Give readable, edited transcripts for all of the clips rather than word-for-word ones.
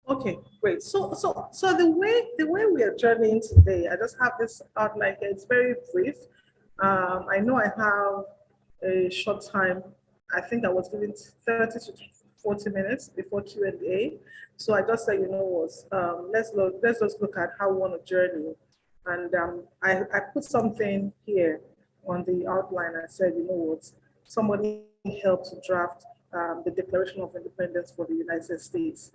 Okay, great. So the way we are journeying today, I just have this outline here. It's very brief. I know I have a short time. I think I was given 30 to 40 minutes before Q&A. So I just said, what, let's just look at how we want to journey. And I put something here on the outline. I said, what, somebody helped to draft the Declaration of Independence for the United States.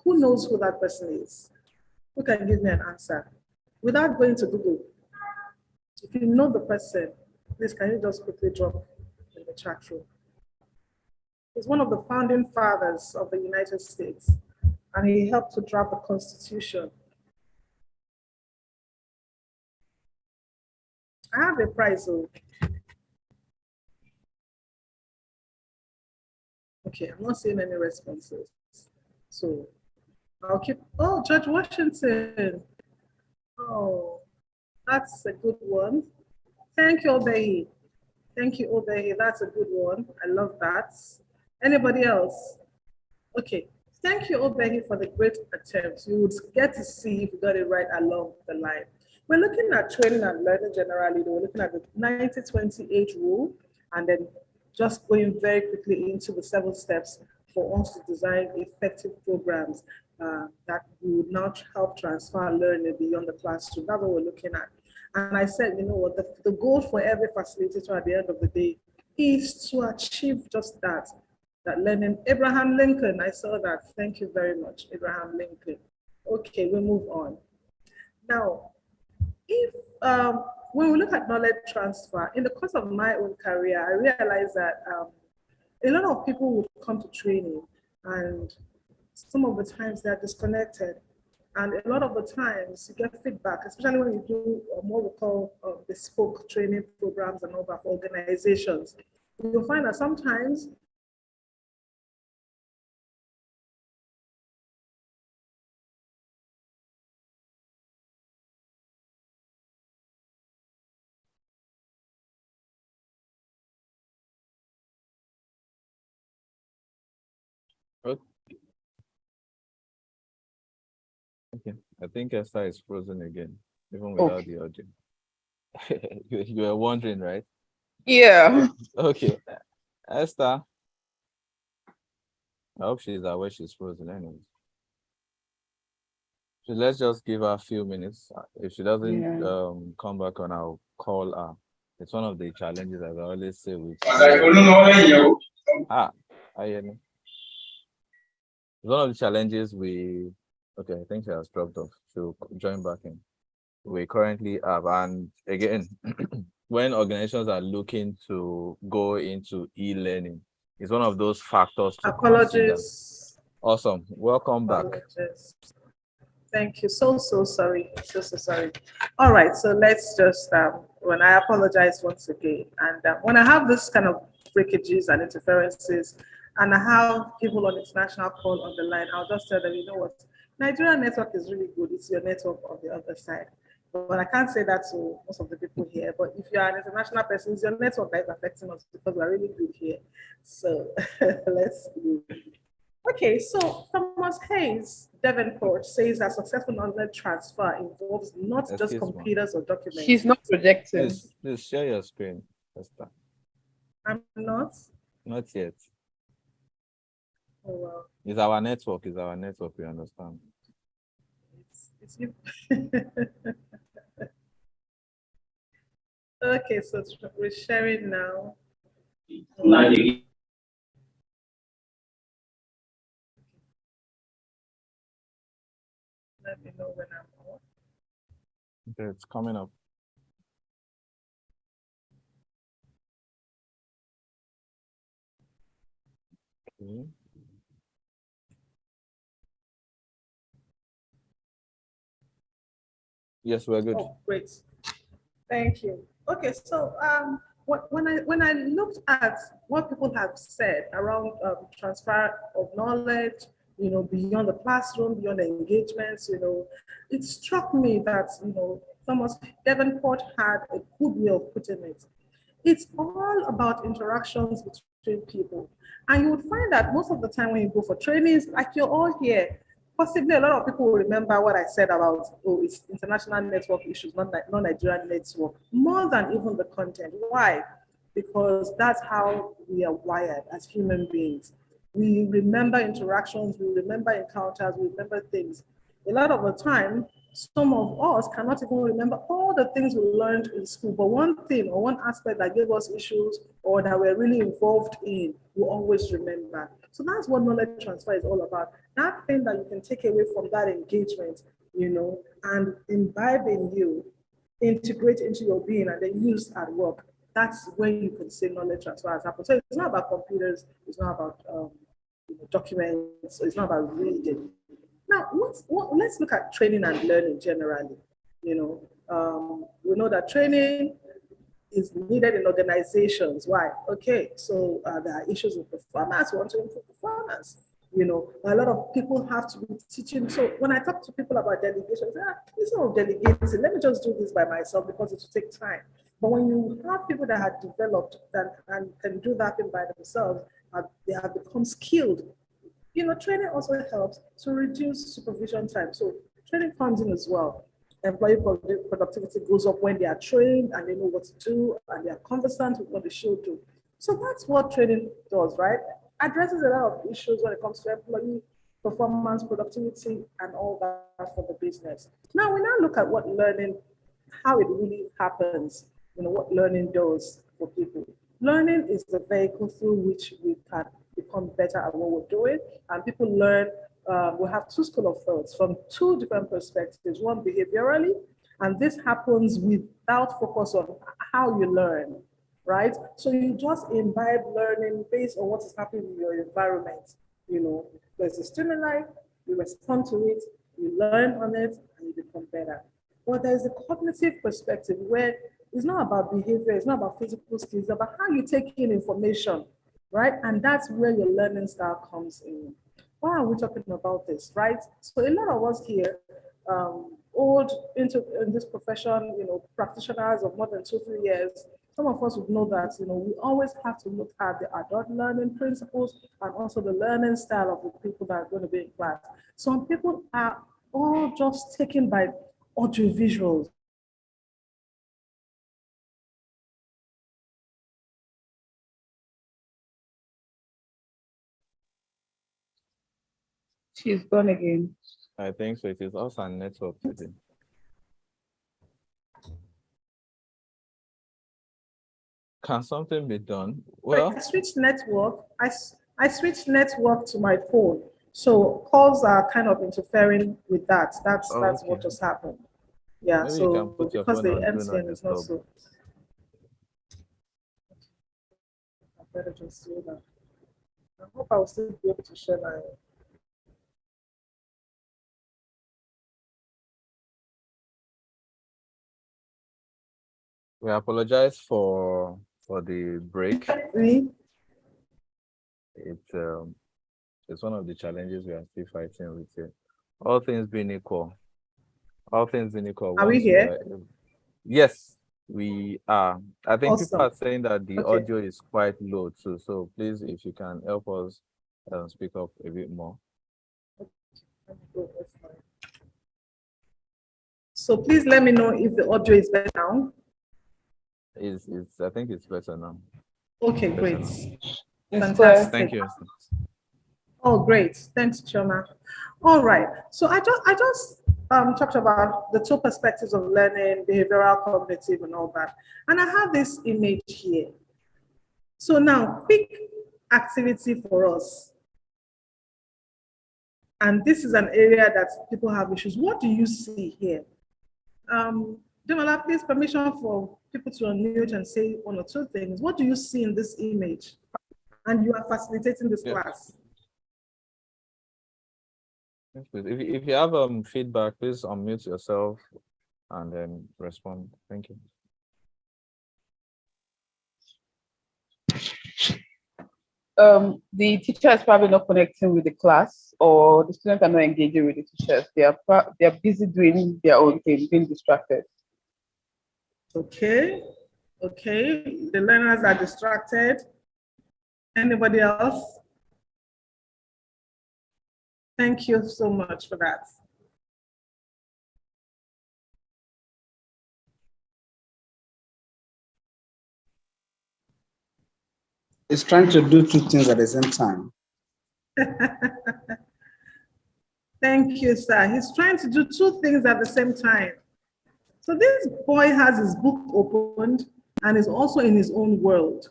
Who knows who that person is? Who can give me an answer? Without going to Google, if you know the person, please can you just quickly drop in the chat room? He's one of the founding fathers of the United States, and he helped to draft the Constitution. I have a prize. Okay, I'm not seeing any responses. So I'll keep, George Washington. Oh, that's a good one. Thank you, Obehi. Thank you, Obehi. That's a good one. I love that. Anybody else? Okay. Thank you, Obehi, for the great attempt. You would get to see if you got it right along the line. We're looking at training and learning generally. We're looking at the 90-20 rule, and then just going very quickly into the 7 steps for us to design effective programs that would now help transfer learning beyond the classroom. That's what we're looking at. And I said, what, the goal for every facilitator at the end of the day is to achieve just that learning. Abraham Lincoln, I saw that. Thank you very much, Abraham Lincoln. Okay, we'll move on. Now, if when we look at knowledge transfer, in the course of my own career, I realized that a lot of people would come to training, and some of the times they're disconnected. And a lot of the times you get feedback, especially when you do what we call bespoke training programs and all that for organizations. You'll find that sometimes Okay, I think Esther is frozen again, even without the audio. You were wondering, right? Yeah. Okay, Esther. I hope she's aware she's frozen anyways. So let's just give her a few minutes. If she doesn't come back on, I'll call her. It's one of the challenges, as I always say with I hear me. It's one of the challenges okay, I think she has dropped off. She'll join back in. We currently have, and again, when organizations are looking to go into e-learning, it's one of those factors to consider. Awesome. Welcome back. Thank you. So sorry. So sorry. All right. So let's just, when I apologize once again. And when I have this kind of breakages and interferences, and I have people on international call on the line, I'll just tell them, you know what, Nigeria network is really good. It's your network on the other side. But I can't say that to most of the people here. But if you are an international person, it's your network that is affecting us because we're really good here. So let's move. Okay, so Thomas Hayes, Devonport, says that successful knowledge transfer involves not just computers or documents. She's not projecting. Please share your screen, Esther. I'm not? Not yet. Oh, well. It's our network, we understand. It's you. Okay, so we're sharing now. Let me know when I'm on. Okay, it's coming up. Okay. Yes, we're good. Oh, great. Thank you. Okay, so when I looked at what people have said around transfer of knowledge, beyond the classroom, beyond the engagements, it struck me that, Thomas Devonport had a good way of putting it. It's all about interactions between people. And you would find that most of the time when you go for trainings, like you're all here, Possibly a lot of people will remember what I said about, oh, it's international network issues, not Nigerian network, more than even the content. Why? Because that's how we are wired as human beings. We remember interactions, we remember encounters, we remember things. A lot of the time, some of us cannot even remember all the things we learned in school, but one thing or one aspect that gave us issues or that we're really involved in, we always remember. So that's what knowledge transfer is all about. That thing that you can take away from that engagement, and imbibe in you, integrate into your being, and then use at work. That's when you can say knowledge transfer has happened. So it's not about computers, it's not about documents, so it's not about reading. Now, let's look at training and learning generally. We know that training is needed in organizations. Why? Okay, so there are issues with performance. We want to improve performance. A lot of people have to be teaching. So when I talk to people about delegation, I say, it's not delegating. Let me just do this by myself because it will take time. But when you have people that have developed that and can do that thing by themselves, they have become skilled. Training also helps to reduce supervision time. So training comes in as well. Employee productivity goes up when they are trained and they know what to do and they are conversant with what they should do. So that's what training does, right? Addresses a lot of issues when it comes to employee performance, productivity, and all that for the business. Now we look at what learning, how it really happens, what learning does for people. Learning is the vehicle through which we can become better at what we're doing, and people learn. We have two schools of thoughts from two different perspectives. One behaviorally, and this happens without focus on how you learn, right? So you just imbibe learning based on what is happening in your environment. There's a stimuli, you respond to it, you learn on it, and you become better. But there's a cognitive perspective where it's not about behavior, it's not about physical skills, it's about how you take in information, right? And that's where your learning style comes in. Why are we talking about this, right? So a lot of us here, old in this profession, practitioners of more than 2-3 years, some of us would know that, we always have to look at the adult learning principles and also the learning style of the people that are going to be in class. Some people are all just taken by audiovisuals. She's gone again. I think so. It is us and network today. Can something be done? Well, I switched network. I switched network to my phone. So calls are kind of interfering with that. That's okay. what just happened. Yeah, Maybe you can so put your because phone the on do not MTN is not disturb. so. I better just do that. I hope I will still be able to share my. We apologize for the break. Me? It's one of the challenges we are still fighting with it. All things being equal. All things being equal. Are we here? Yes, we are. I think people Awesome. are saying that the Okay. audio is quite low too. So please, if you can help us speak up a bit more. So please let me know if the audio is better now. I think it's better now. Okay, Better great. now. Fantastic. Thank you, Esther. Oh, great. Thanks, Choma. All right. So I just talked about the two perspectives of learning, behavioral, cognitive, and all that. And I have this image here. So now, quick activity for us. And this is an area that people have issues. What do you see here? Demola, please permission for people to unmute and say one or two things. What do you see in this image? And you are facilitating this class. If you have feedback, please unmute yourself and then respond. Thank you. The teacher is probably not connecting with the class, or the students are not engaging with the teachers. They are busy doing their own thing, being distracted. Okay. The learners are distracted. Anybody else? Thank you so much for that. It's trying to do two things at the same time. Thank you, sir. He's trying to do two things at the same time. So this boy has his book opened and is also in his own world.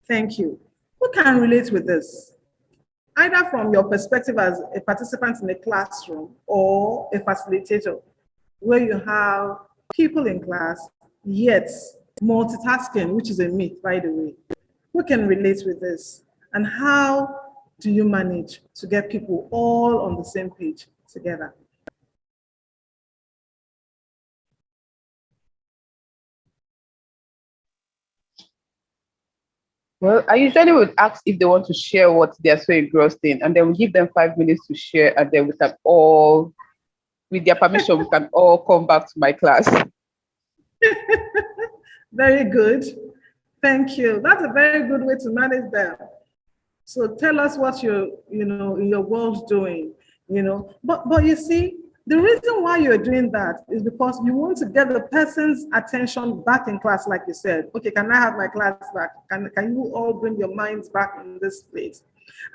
Thank you. Who can relate with this? Either from your perspective as a participant in a classroom or a facilitator, where you have people in class, yet multitasking, which is a myth, by the way. Who can relate with this? And how do you manage to get people all on the same page together? Well, I usually would ask if they want to share what they're so engrossed in, and then we give them 5 minutes to share, and then we can all, with their permission, we can all come back to my class. Very good. Thank you. That's a very good way to manage them. So tell us what you're, in your world doing, But you see, the reason why you're doing that is because you want to get the person's attention back in class, like you said. Okay, can I have my class back? Can you all bring your minds back in this place?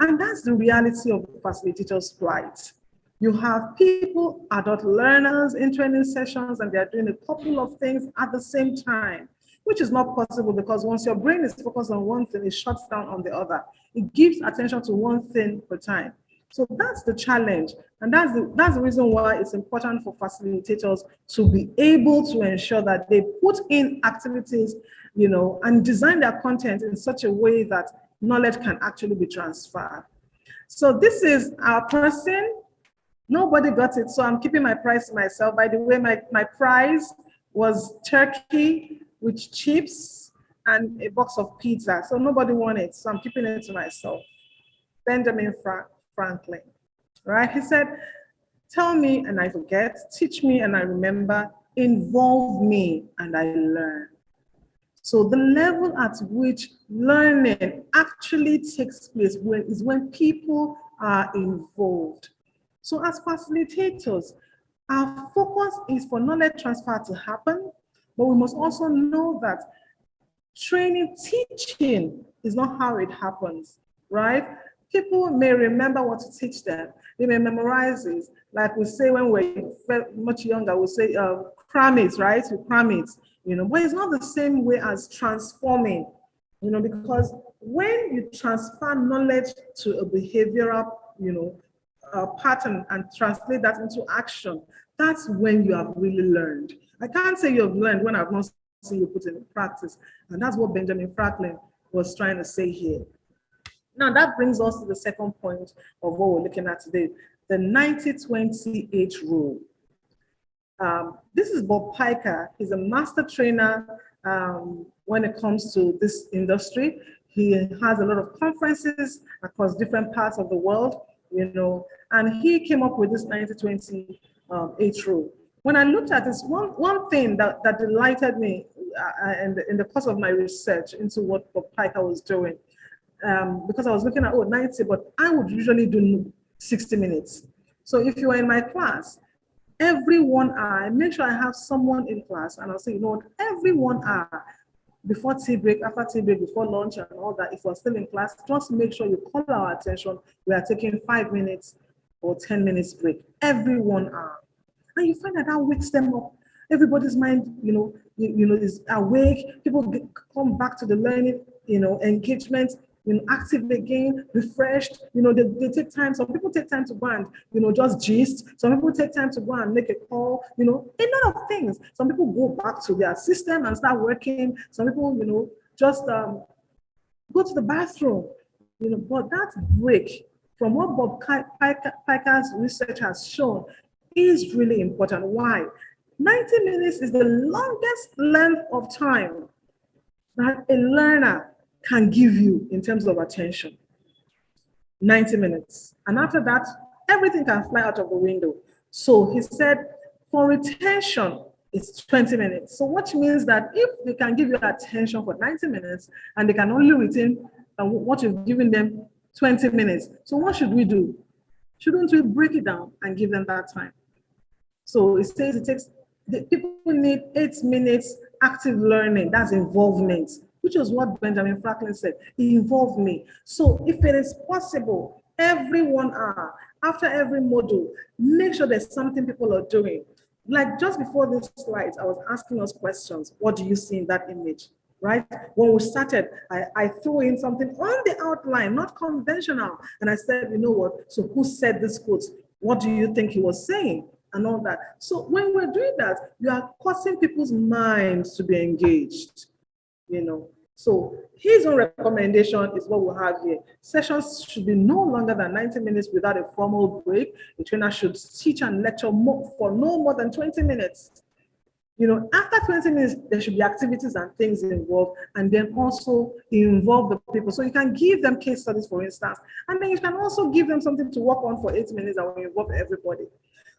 And that's the reality of the facilitator's plight. You have people, adult learners in training sessions, and they're doing a couple of things at the same time, which is not possible because once your brain is focused on one thing, it shuts down on the other. It gives attention to one thing per time. So that's the challenge. And that's the reason why it's important for facilitators to be able to ensure that they put in activities, and design their content in such a way that knowledge can actually be transferred. So this is our person. Nobody got it, so I'm keeping my prize to myself. By the way, my prize was turkey with chips and a box of pizza. So nobody won it, so I'm keeping it to myself. Benjamin Franklin, right? He said, tell me and I forget, teach me and I remember, involve me and I learn. So the level at which learning actually takes place is when people are involved. So as facilitators, our focus is for knowledge transfer to happen, but we must also know that teaching is not how it happens, right? People may remember what to teach them. They may memorize it. Like we say when we're much younger, we say cram it, right? You cram it, but it's not the same way as transforming, because when you transfer knowledge to a behavioral, pattern and translate that into action, that's when you have really learned. I can't say you have learned when I've not seen you put it in practice. And that's what Benjamin Franklin was trying to say here. Now that brings us to the second point of what we're looking at today, the 90-20-8 rule. This is Bob Piker. He's a master trainer when it comes to this industry. He has a lot of conferences across different parts of the world, and he came up with this 90-20-8 rule. When I looked at this, one thing that delighted me in the course of my research into what Bob Piker was doing, because I was looking at 90, but I would usually do 60 minutes. So if you are in my class, every 1 hour, I make sure I have someone in class, and I'll say, every 1 hour, before tea break, after tea break, before lunch and all that, if we're still in class, just make sure you call our attention. We are taking 5 minutes or 10 minutes break every 1 hour. And you find that wakes them up. Everybody's mind, is awake. People come back to the learning, engagement, active again, refreshed. They take time. Some people take time to go and, just gist. Some people take time to go and make a call, a lot of things. Some people go back to their system and start working. Some people, just go to the bathroom, but that break from what Bob Piker's research has shown is really important. Why? 90 minutes is the longest length of time that a learner can give you in terms of attention. 90 minutes. And after that, everything can fly out of the window. So he said, for retention, it's 20 minutes. So which means that if they can give you attention for 90 minutes and they can only retain what you've given them 20 minutes. So what should we do? Shouldn't we break it down and give them that time? So it says it takes, the people need 8 minutes active learning, that's involvement, which is what Benjamin Franklin said, involve me. So if it is possible, every 1 hour, after every module, make sure there's something people are doing. Like just before this slides, I was asking us questions. What do you see in that image? Right? When we started, I threw in something on the outline, not conventional. And I said, you know what? So who said this quote? What do you think he was saying? And all that. So when we're doing that, you are causing people's minds to be engaged, you know. So his own recommendation is what we have here. Sessions should be no longer than 90 minutes without a formal break. The trainer should teach and lecture for no more than 20 minutes. You know, after 20 minutes, there should be activities and things involved, and then also involve the people. So you can give them case studies, for instance, and then you can also give them something to work on for 8 minutes that will involve everybody.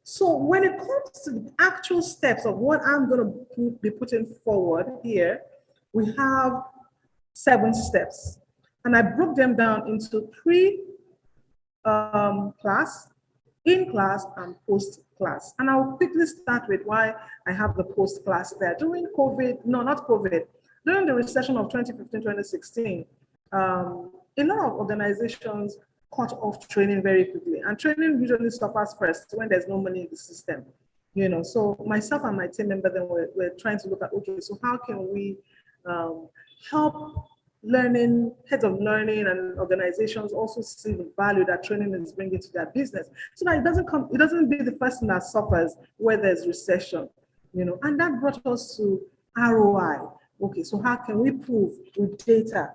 So when it comes to the actual steps of what I'm going to be putting forward here, we have 7 steps. And I broke them down into pre-class, in-class, and post-class. And I'll quickly start with why I have the post-class there. During COVID, no, not COVID, during the recession of 2015-2016, a lot of organizations cut off training very quickly, and training usually suffers first when there's no money in the system, you know. So myself and my team member then we're trying to look at, okay, so how can we help heads of learning and organizations also see the value that training is bringing to their business, so that it doesn't be the first thing that suffers where there's recession, you know. And that brought us to ROI. Okay, so how can we prove with data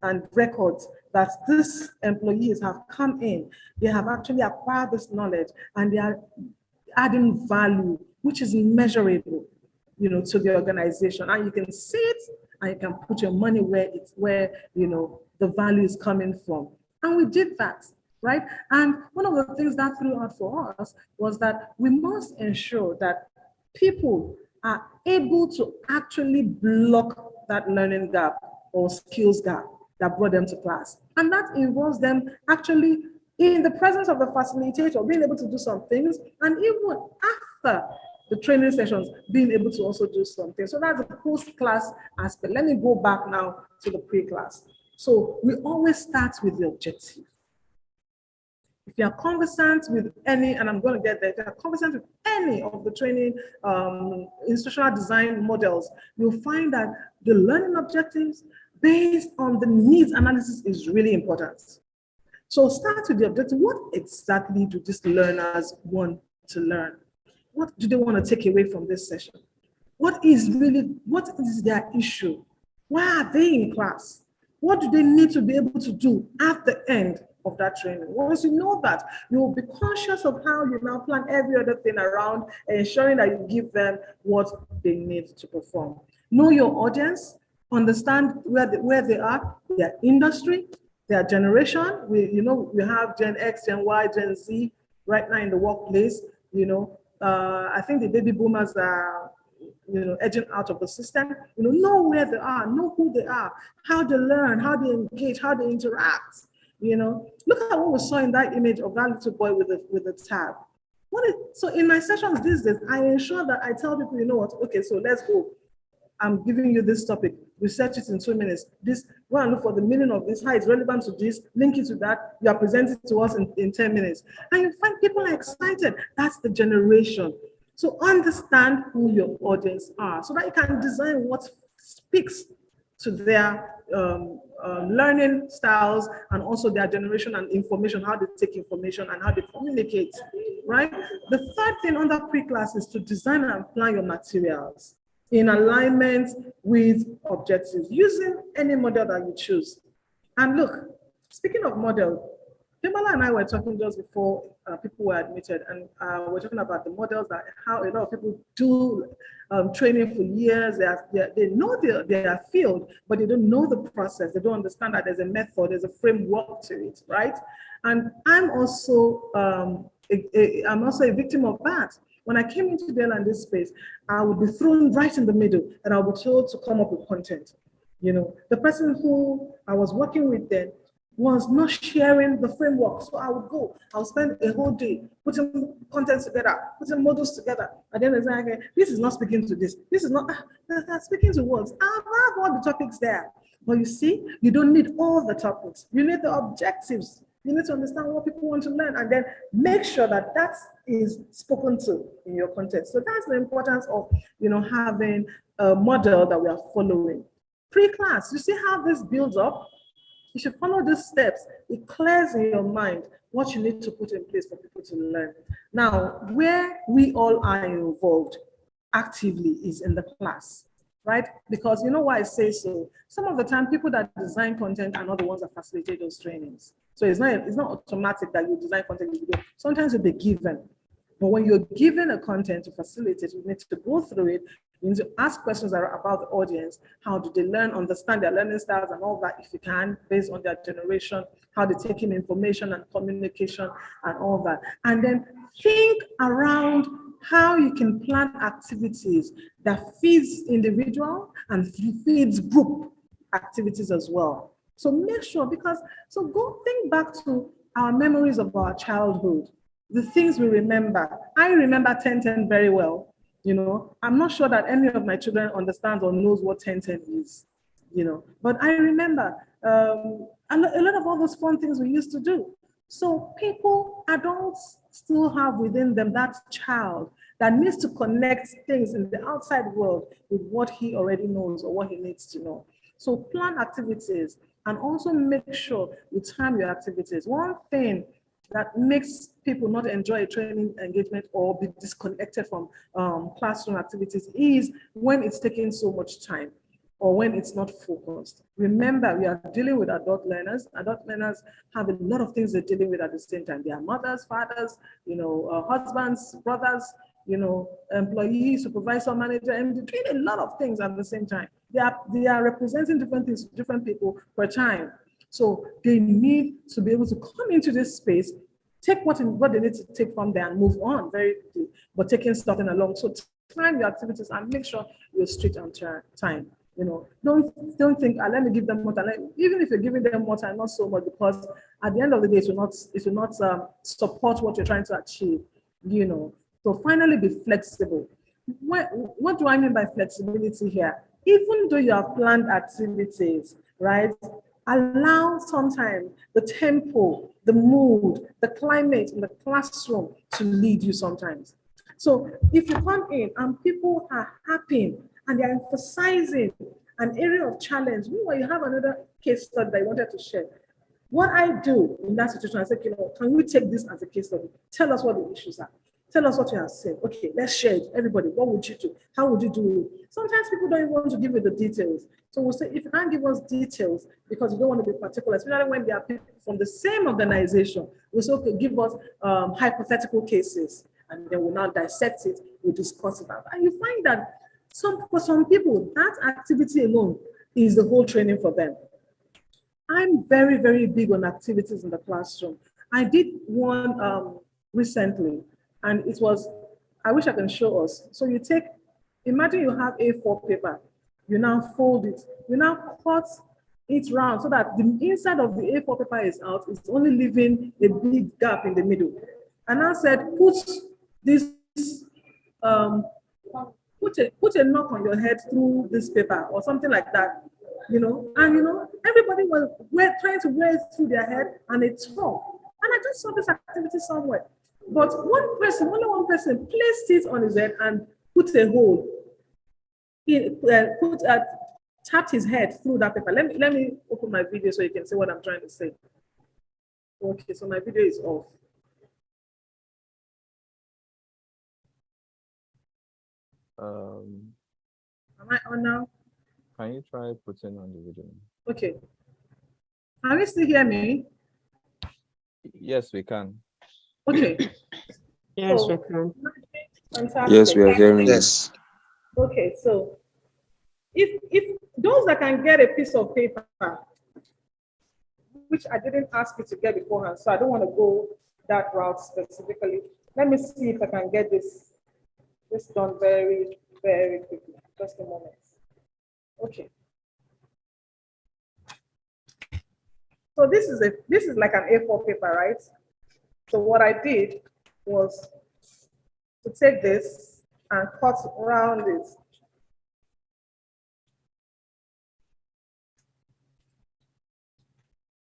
and records that these employees have come in, they have actually acquired this knowledge, and they are adding value, which is measurable, you know, to the organization. And you can see it, and you can put your money where you know the value is coming from. And we did that, right? And one of the things that threw out for us was that we must ensure that people are able to actually block that learning gap or skills gap that brought them to class. And that involves them actually in the presence of the facilitator, being able to do some things, and even after the training sessions, being able to also do something. So that's the post-class aspect. Let me go back now to the pre-class. So we always start with the objective. If you are conversant with any, and I'm going to get there, if you are conversant with any of the training institutional design models, you'll find that the learning objectives based on the needs analysis is really important. So start with the objective. What exactly do these learners want to learn? What do they want to take away from this session? What is their issue? Why are they in class? What do they need to be able to do at the end of that training? Once you know that, you will be conscious of how you now plan every other thing around, ensuring that you give them what they need to perform. Know your audience, understand where they are, their industry, their generation. We have Gen X, Gen Y, Gen Z right now in the workplace. I think the baby boomers are edging out of the system. Know where they are, know who they are, how they learn, how they engage, how they interact. Look at what we saw in that image of that little boy with the tab. So in my sessions these days, I ensure that I tell people, okay, so let's go. I'm giving you this topic, research it in 2 minutes. Go and look for the meaning of this, how it's relevant to this, link it to that, you are presenting to us in 10 minutes. And you find people are excited. That's the generation. So understand who your audience are so that you can design what speaks to their learning styles and also their generation and information, how they take information and how they communicate, right? The third thing under pre-class is to design and plan your materials in alignment with objectives, using any model that you choose. And look, speaking of model, Kimala and I were talking just before people were admitted, and we're talking about the models, that how a lot of people do training for years. They know their field, but they don't know the process. They don't understand that there's a method, there's a framework to it, right? And I'm also a victim of that. When I came into the L&D space, I would be thrown right in the middle, and I would be told to come up with content. The person who I was working with then was not sharing the framework. So I would go, I'll spend a whole day putting content together, putting models together. And then it's like, okay, this is not speaking to this. This is not speaking to words. I have all the topics there. But you see, you don't need all the topics. You need the objectives. You need to understand what people want to learn and then make sure that that is spoken to in your content. So that's the importance of, having a model that we are following. Pre-class, you see how this builds up? You should follow these steps. It clears in your mind what you need to put in place for people to learn. Now, where we all are involved actively is in the class, right? Because you know why I say so? Some of the time, people that design content are not the ones that facilitate those trainings. So it's not automatic that you design content. Sometimes you'll be given. But when you're given a content to facilitate, you need to go through it. You need to ask questions about the audience. How do they learn, understand their learning styles and all that, if you can, based on their generation, how they take in information and communication and all that. And then think around how you can plan activities that feeds individual and feeds group activities as well. So make sure, so go think back to our memories of our childhood, the things we remember. I remember 1010 very well. I'm not sure that any of my children understands or knows what 1010 is, but I remember a lot of all those fun things we used to do. So adults still have within them that child that needs to connect things in the outside world with what he already knows or what he needs to know. So plan activities and also make sure you time your activities. One thing that makes people not enjoy a training engagement or be disconnected from classroom activities is when it's taking so much time or when it's not focused. Remember, we are dealing with adult learners. Adult learners have a lot of things they're dealing with at the same time. They are mothers, fathers, husbands, brothers, employees, supervisor, manager, and they're doing a lot of things at the same time. They are representing different things to different people per time. So they need to be able to come into this space, take what they need to take from there and move on very quickly, but taking something along. So time your activities and make sure you're strict on time. Don't think, let me give them more time. Even if you're giving them more time, not so much, because at the end of the day, it will not support what you're trying to achieve. So finally, be flexible. What do I mean by flexibility here? Even though you have planned activities, right? Allow sometimes the tempo, the mood, the climate in the classroom to lead you sometimes. So if you come in and people are happy and they're emphasizing an area of challenge, meanwhile you have another case study that I wanted to share. What I do in that situation, I say, can we take this as a case study? Tell us what the issues are. Tell us what you have said. Okay, let's share it. Everybody, what would you do? How would you do it? Sometimes people don't even want to give you the details. So we'll say, if you can't give us details because you don't want to be particular, especially when there are people from the same organization, we'll say, okay, give us hypothetical cases. And then we'll now dissect it, we'll discuss it. And you find that for some people, that activity alone is the whole training for them. I'm very, very big on activities in the classroom. I did one recently, and it was, I wish I can show us. So imagine you have A4 paper, you now fold it, you now cut it round so that the inside of the A4 paper is out, it's only leaving a big gap in the middle. And I said, put a knock on your head through this paper or something like that, and everybody was trying to wear it through their head and it tore. And I just saw this activity somewhere. But only one person placed it on his head and put a hole. He tapped his head through that paper. Let me open my video so you can see what I'm trying to say. Okay, so my video is off. Am I on now? Can you try putting on the video? Okay. Can you still hear me? Yes, we can. Okay. Yes, we can. Fantastic. Yes, we are hearing. Yes. Okay, so if those that can get a piece of paper, which I didn't ask you to get beforehand, so I don't want to go that route specifically. Let me see if I can get this done very, very quickly. Just a moment. Okay. So this is like an A4 paper, right? So what I did was to take this and cut around it.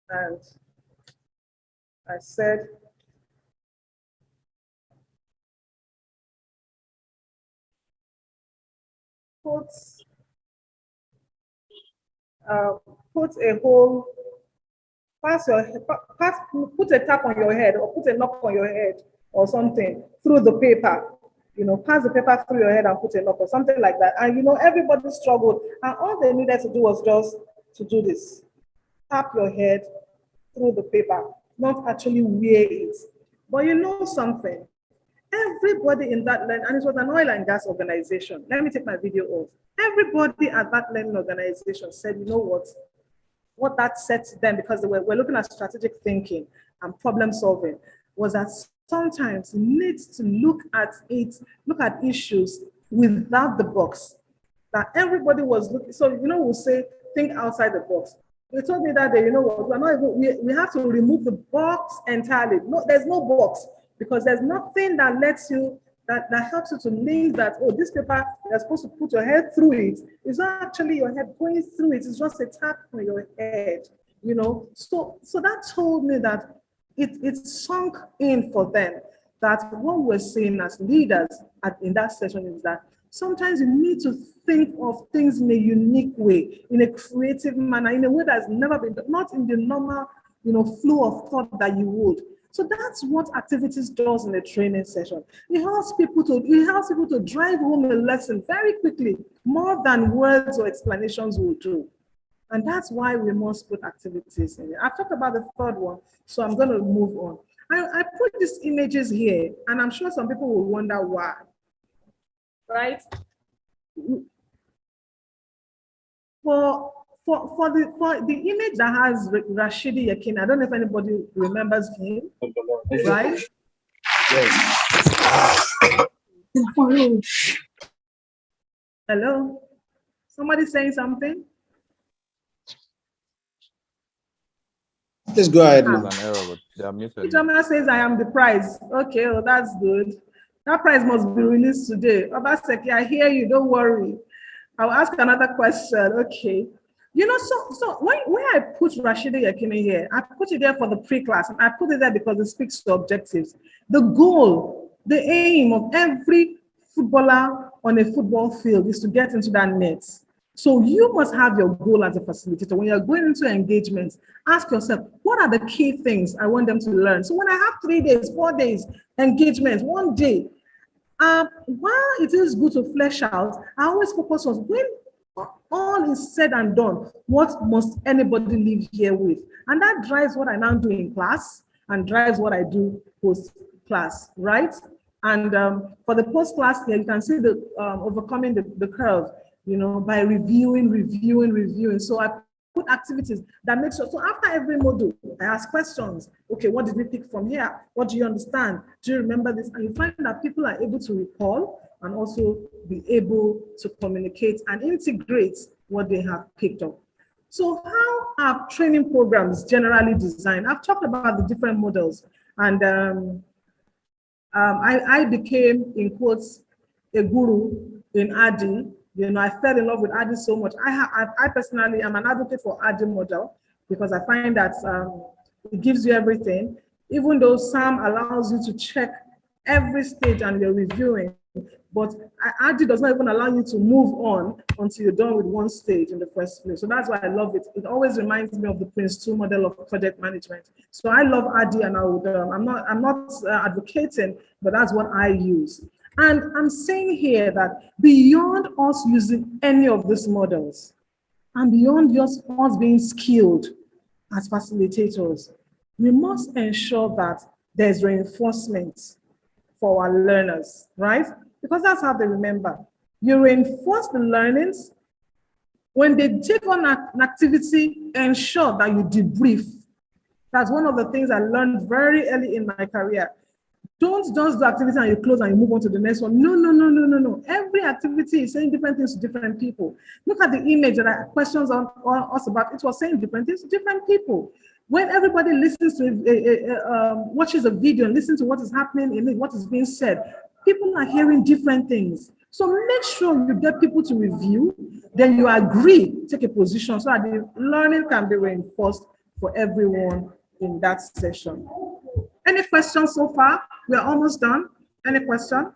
And I said, put put a whole, put a tap on your head or put a knock on your head or something through the paper. You know, pass the paper through your head and put a knock or something like that. And you know, everybody struggled. And all they needed to do was just to do this. Tap your head through the paper, not actually wear it. But you know something? Everybody in that and it was an oil and gas organization. Let me take my video off. Everybody at that learning organization said, you know what that said to them, because they were looking at strategic thinking and problem solving, was that sometimes you need to look at issues without the box. That everybody was looking, so you know, we'll say, think outside the box. They told me that day, you know what, we're not even, we have to remove the box entirely. No, there's no box, because there's nothing that lets you, that helps you to link that, oh, this paper, you're supposed to put your head through it. It's not actually your head going through it, it's just a tap on your head, you know? So that told me that it sunk in for them, that what we're saying as leaders in that session is that sometimes you need to think of things in a unique way, in a creative manner, in a way that's never been done, not in the normal, you know, flow of thought that you would. So that's what activities does in a training session. It helps people to drive home a lesson very quickly, more than words or explanations will do. And that's why we must put activities in it. I've talked about the third one, so I'm going to move on. I put these images here, and I'm sure some people will wonder why. Right? For the image that has Rashidi Yakin, I don't know if anybody remembers him, right? Hello? Somebody saying something? Please go ahead. There's an error, but they are muted. Chama says, I am the prize. Okay, well, that's good. That prize must be released today. Obaseki, I hear you, don't worry. I'll ask another question, okay. You know, so when I put Rashida Yakini here, I put it there for the pre-class, and I put it there because it speaks to objectives. The goal, the aim of every footballer on a football field is to get into that net. So you must have your goal as a facilitator. When you're going into engagements, ask yourself, what are the key things I want them to learn? So when I have 3 days, 4 days, engagements, 1 day, while it is good to flesh out, I always focus on when all is said and done, what must anybody leave here with? And that drives what I now do in class and drives what I do post-class, right? And for the post-class here, you can see the overcoming the curve, you know, by reviewing. So I put activities that make sure, so after every module, I ask questions. Okay, what did we pick from here? What do you understand? Do you remember this? And you find that people are able to recall and also be able to communicate and integrate what they have picked up. So how are training programs generally designed? I've talked about the different models, and I became, in quotes, a guru in ADI. You know, I fell in love with ADI so much. I personally am an advocate for ADI model because I find that it gives you everything, even though SAM allows you to check every stage and you're reviewing, but ADI does not even allow you to move on until you're done with one stage in the first place. So that's why I love it. It always reminds me of the Prince 2 model of project management. So I love ADI, and I would, I'm not advocating, but that's what I use. And I'm saying here that beyond us using any of these models, and beyond just us being skilled as facilitators, we must ensure that there's reinforcement for our learners, right? Because that's how they remember. You reinforce the learnings. When they take on an activity, ensure that you debrief. That's one of the things I learned very early in my career. Don't just do activity and you close and you move on to the next one. No, no, no, no, no, no. Every activity is saying different things to different people. Look at the image that I questions on us about. It was saying different things to different people. When everybody listens to, watches a video and listens to what is happening in it, what is being said, people are hearing different things. So make sure you get people to review, then you agree, take a position so that the learning can be reinforced for everyone in that session. Any questions so far? We're almost done. Any question?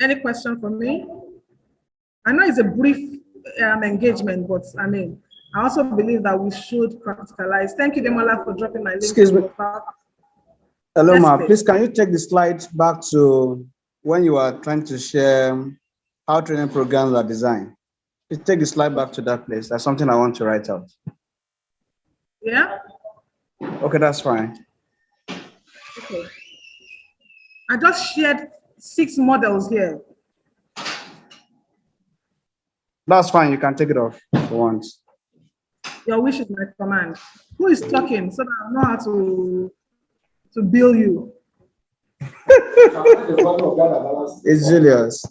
Any question for me? I know it's a brief engagement, but I mean, I also believe that we should practicalize. Thank you, Demola, for dropping my link. Excuse me. Hello, Yes, Ma. please. Please, can you take the slides back to when you are trying to share how training programs are designed? Please take the slide back to that place. That's something I want to write out. Yeah? Okay, that's fine. Okay. I just shared 6 models here. That's fine. You can take it off for once. Your wish is my command. Who is talking so that I know how to bill you? It's Julius.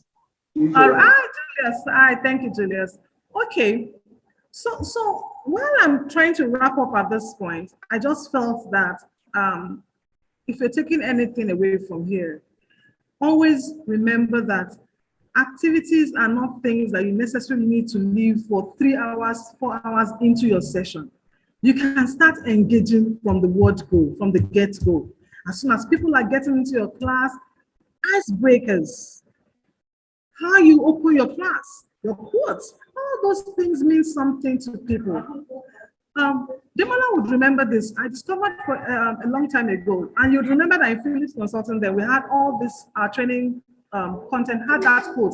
All right, Julius. Hi, thank you, Julius. Okay. So while I'm trying to wrap up at this point, I just felt that if you're taking anything away from here, always remember that activities are not things that you necessarily need to leave for 3 hours, 4 hours into your session. You can start engaging from the word go, from the get-go. As soon as people are getting into your class, icebreakers, how you open your class, your quotes, all those things mean something to people. Demola would remember this. I discovered for a long time ago, and you'd remember that in Philips Consulting that we had all this training content, had that quote.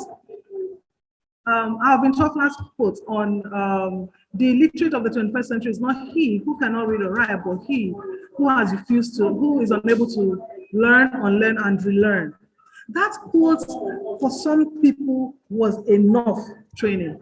Alvin Toffler's quote on the illiterate of the 21st century is not he who cannot read or write, but he who has refused to, who is unable to learn, unlearn, and relearn. That quote for some people was enough training.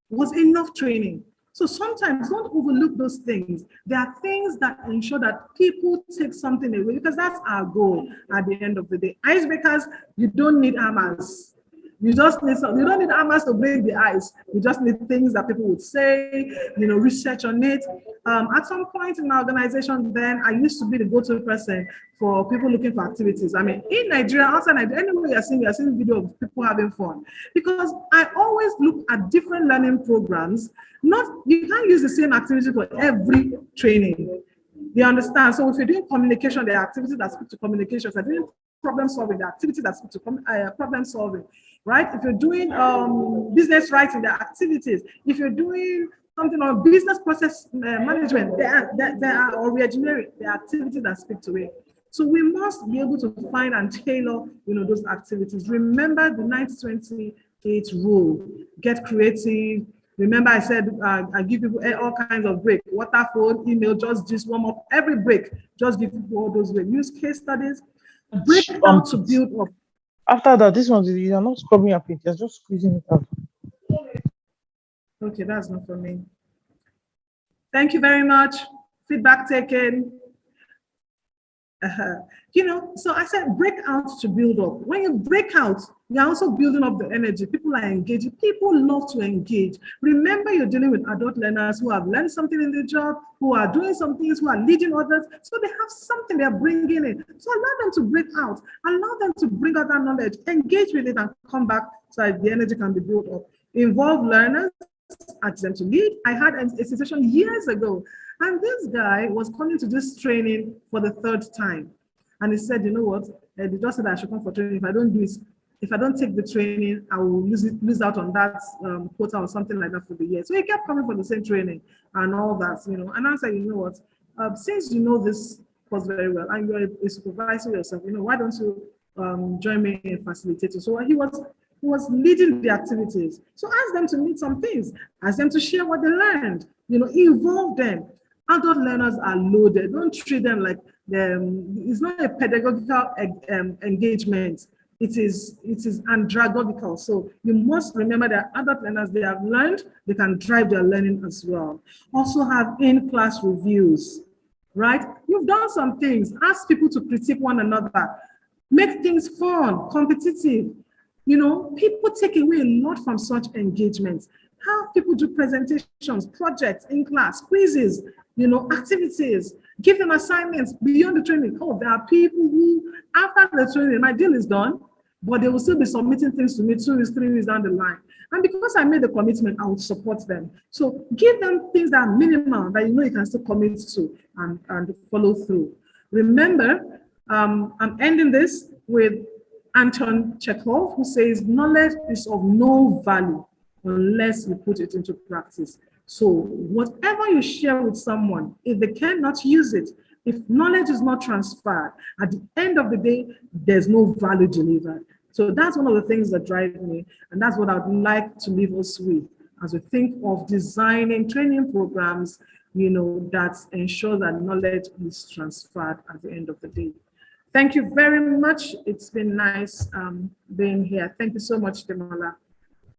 Was enough training. So sometimes don't overlook those things. There are things that ensure that people take something away because that's our goal at the end of the day. Icebreakers, you don't need hammers. You just need some, you don't need hammers to break the ice. You just need things that people would say, research on it. At some point in my organization, then I used to be the go-to person for people looking for activities. I mean, in Nigeria, outside Nigeria, anywhere you're seeing video of people having fun. Because I always look at different learning programs. You can't use the same activity for every training. You understand? So if you're doing communication, there are activities that speak to communication. If you're doing problem solving, the activities that speak to problem solving, right? If you're doing business writing, the activities. If you're doing something on business process management, there are or re-engineering, the activities that speak to it. So we must be able to find and tailor, those activities. Remember the 90-20-8 rule. Get creative. Remember, I said I give people all kinds of break. Water, phone, email, just warm up. Every break, just give people all those breaks. Use case studies. Break out to build up. After that, this one, you are not scrubbing your paint, you're just squeezing it out. Okay, that's not for me. Thank you very much. Feedback taken. So I said break out to build up. When you break out, you're also building up the energy. People are engaging. People love to engage. Remember, you're dealing with adult learners who have learned something in the job, who are doing some things, who are leading others. So they have something they're bringing in. So allow them to break out. Allow them to bring out that knowledge, engage with it, and come back so that the energy can be built up. Involve learners, ask them to lead. I had a situation years ago, and this guy was coming to this training for the 3rd time. And he said, you know what? They just said I should come for training. If I don't do it, if I don't take the training, I will lose out on that quota or something like that for the year. So he kept coming for the same training and all that, And I said, you know what? Since you know this course very well and you're a supervisor yourself, why don't you join me in facilitating? So he was leading the activities. So ask them to meet some things. Ask them to share what they learned. Involve them. Adult learners are loaded. Don't treat them like it's not a pedagogical engagement. It is andragogical. So you must remember that adult learners, they have learned, they can drive their learning as well. Also have in-class reviews. right? You've done some things. Ask people to critique one another. Make things fun, competitive. You know, people take away a lot from such engagements. Have people do presentations, projects in class, quizzes, you know, activities. Give them assignments beyond the training. Oh, there are people who, after the training, my deal is done, but they will still be submitting things to me 2 weeks, 3 weeks down the line. And because I made the commitment, I would support them. So give them things that are minimal that you know you can still commit to and follow through. Remember, I'm ending this with Anton Chekhov, who says, knowledge is of no value unless you put it into practice. So whatever you share with someone, if they cannot use it, if knowledge is not transferred, at the end of the day, there's no value delivered. So that's one of the things that drive me, and that's what I'd like to leave us with as we think of designing training programs, you know, that ensure that knowledge is transferred at the end of the day. Thank you very much. It's been nice being here. Thank you so much, Demola.